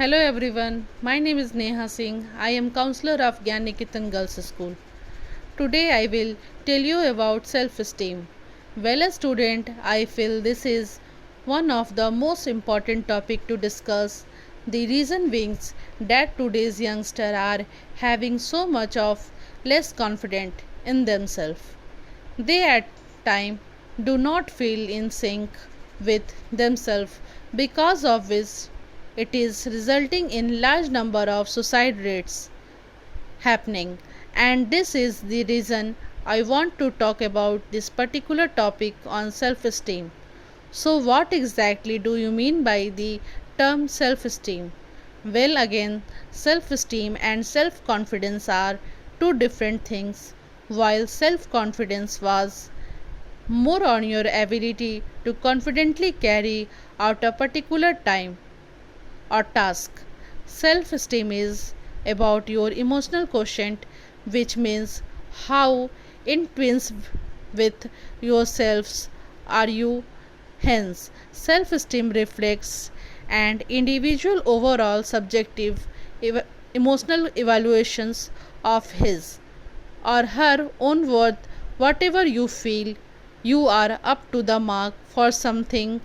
Hello everyone, my name is Neha Singh. I am counselor of Gyan Niketan Girls School. Today I will tell you about self-esteem. Well, a student, I feel this is one of the most important topic to discuss. The reason being that today's youngsters are having so much of less confident in themselves. They at time do not feel in sync with themselves because of which it is resulting in large number of suicide rates happening, and this is the reason I want to talk about this particular topic on self esteem. So what exactly do you mean by the term self esteem? Well, again, self esteem and self confidence are two different things. While self confidence was more on your ability to confidently carry out a particular time or task. Self esteem is about your emotional quotient, which means how in twins with yourselves are you. Hence, self esteem reflects an individual overall subjective emotional evaluations of his or her own worth. Whatever you feel you are up to the mark for something,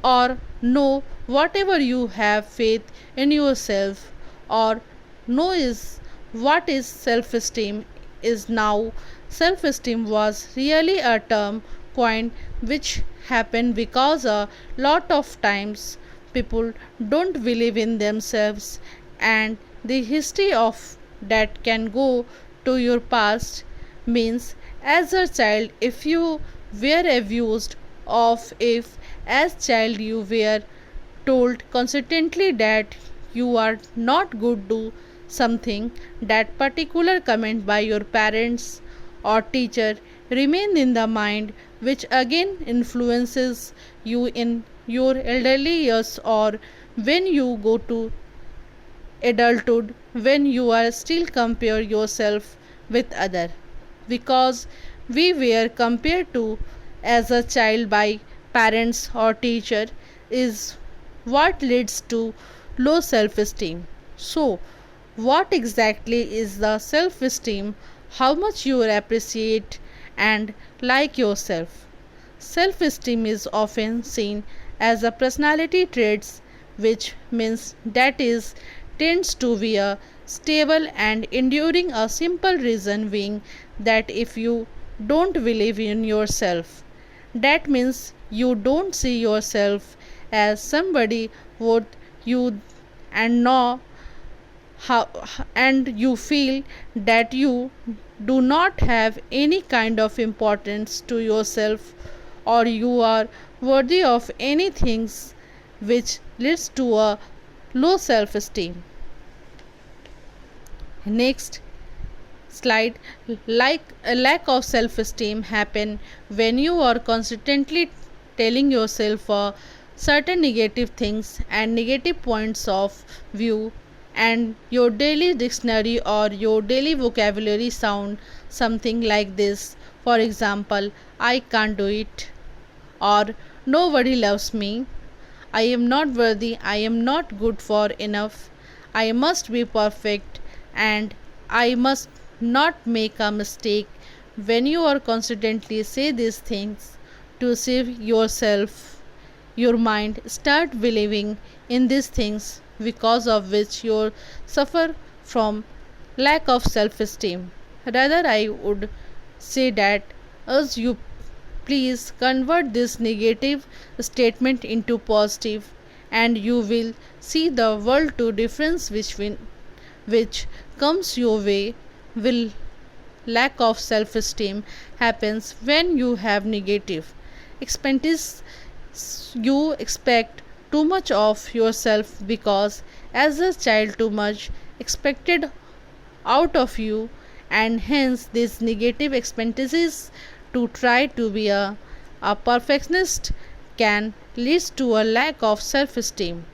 or know whatever you have faith in yourself, or know is what is self esteem is. Now self esteem was really a term coined which happened because a lot of times people don't believe in themselves, and the history of that can go to your past. Means, as a child, if you were abused, of if as child you were told constantly that you are not good to something, that particular comment by your parents or teacher remain in the mind, which again influences you in your elderly years, or when you go to adulthood, when you are still compare yourself with other, because we were compared to as a child by parents or teacher, is what leads to low self esteem. So what exactly is the self esteem? How much you appreciate and like yourself. Self esteem is often seen as a personality trait, which means that is tends to be a stable and enduring. A simple reason being that if you don't believe in yourself, that means you don't see yourself as somebody worth you, and know how, and you feel that you do not have any kind of importance to yourself, or you are worthy of anything, which leads to a low self esteem. Next slide. Like a lack of self esteem happen when you are constantly telling yourself certain negative things and negative points of view, and your daily dictionary or your daily vocabulary sound something like this. For example, I can't do it, or nobody loves me, I am not worthy, I am not good for enough, I must be perfect, and I must not make a mistake. When you are constantly say these things to save yourself, your mind start believing in these things, because of which you suffer from lack of self esteem. Rather, I would say that as you please convert this negative statement into positive, and you will see the world to difference which comes your way. Will lack of self esteem happens when you have negative expenses. You expect too much of yourself because as a child too much expected out of you, and hence these negative expectations to try to be a perfectionist can lead to a lack of self esteem,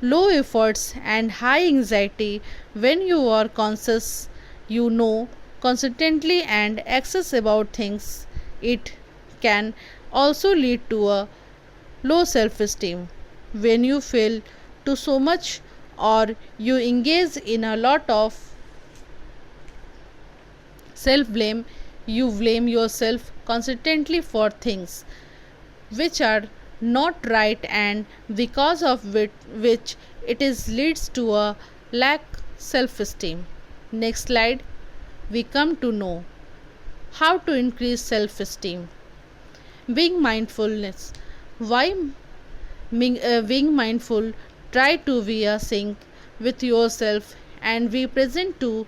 low efforts, and high anxiety. When you are conscious, you know constantly and excess about things, it can also lead to a low self esteem. When you feel to so much or you engage in a lot of self blame. You blame yourself constantly for things which are not right, and because of which it is leads to a lack self esteem. Next slide, we come to know how to increase self esteem. Being mindfulness. Why being mindful? Try to be a sync with yourself and be present to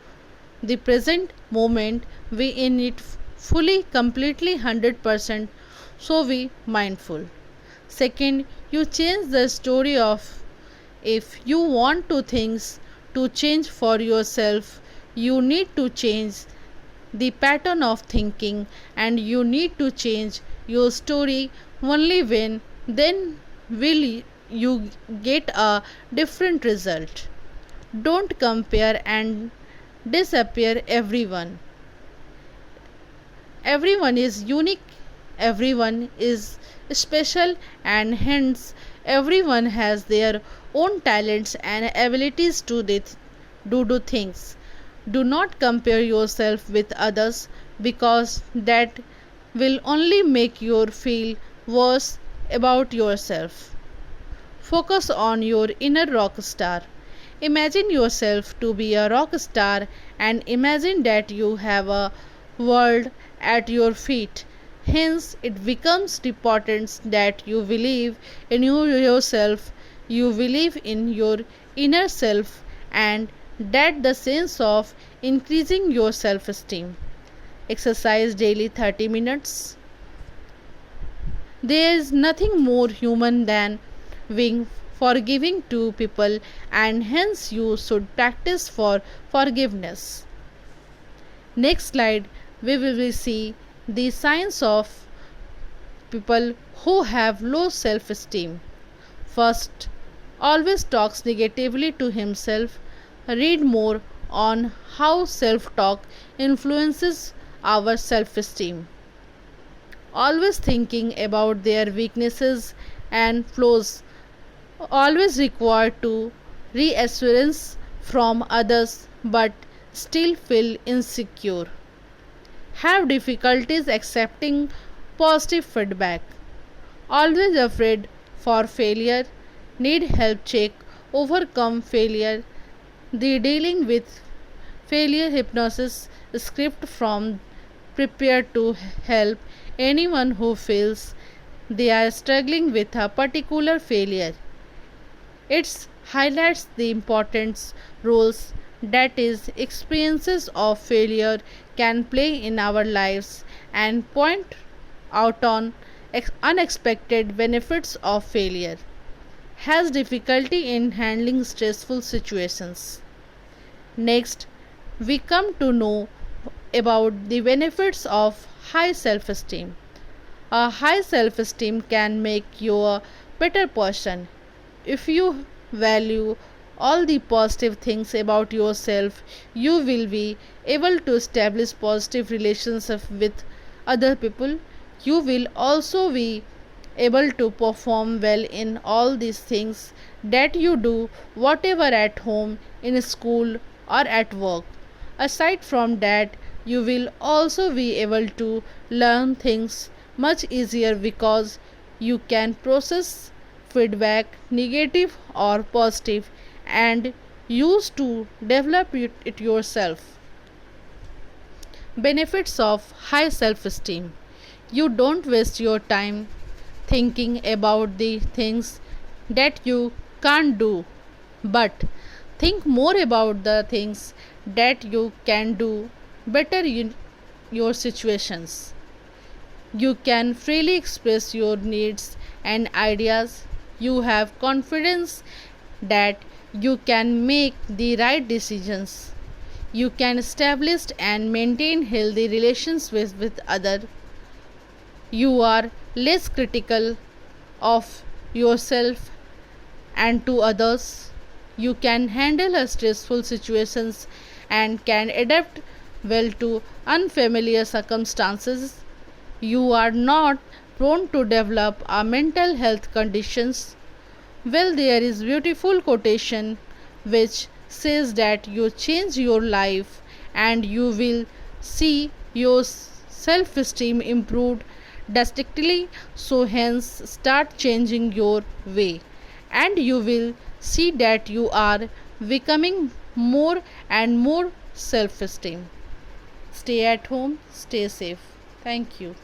the present moment. We in it fully, completely, 100%. So be mindful. Second, you change the story of, if you want to things to change for yourself, you need to change the pattern of thinking, and you need to change your story. Only when then will you get a different result. Don't compare and disappear everyone. Everyone is unique, everyone is special, and hence everyone has their own talents and abilities to do things. Do not compare yourself with others, because that will only make you feel worse about yourself. Focus on your inner rock star. Imagine yourself to be a rock star, and imagine that you have a world at your feet. Hence, it becomes important that you believe in yourself, you believe in your inner self, and that the sense of increasing your self esteem. Exercise daily 30 minutes. There is nothing more human than being forgiving to people, and hence you should practice for forgiveness. Next slide, we will see the signs of people who have low self esteem. First, always talks negatively to himself. Read more on how self talk influences our self esteem. Always thinking about their weaknesses and flaws, always required to reassurance from others but still feel insecure. Have difficulties accepting positive feedback. Always afraid for failure. Need help check overcome failure. The dealing with failure hypnosis script from prepared to help anyone who feels they are struggling with a particular failure. It highlights the importance roles that is experiences of failure can play in our lives, and point out on unexpected benefits of failure. Has difficulty in handling stressful situations. Next, we come to know about the benefits of high self esteem. A high self esteem can make you a better person. If you value all the positive things about yourself, you will be able to establish positive relationships with other people. You will also be able to perform well in all these things that you do, whatever at home, in school, or at work. Aside from that, you will also be able to learn things much easier, because you can process feedback, negative or positive, and use to develop it yourself. Benefits of high self esteem. You don't waste your time thinking about the things that you can't do, but think more about the things that you can do better in your situations. You can freely express your needs and ideas. You have confidence that you can make the right decisions. You can establish and maintain healthy relations with others. You are less critical of yourself and to others. You can handle a stressful situations and can adapt well to unfamiliar circumstances. You are not prone to develop a mental health conditions. Well, there is beautiful quotation which says that you change your life and you will see your self esteem improved drastically. So, hence, start changing your way, and you will see that you are becoming more and more self esteem. Stay at home, stay safe. Thank you.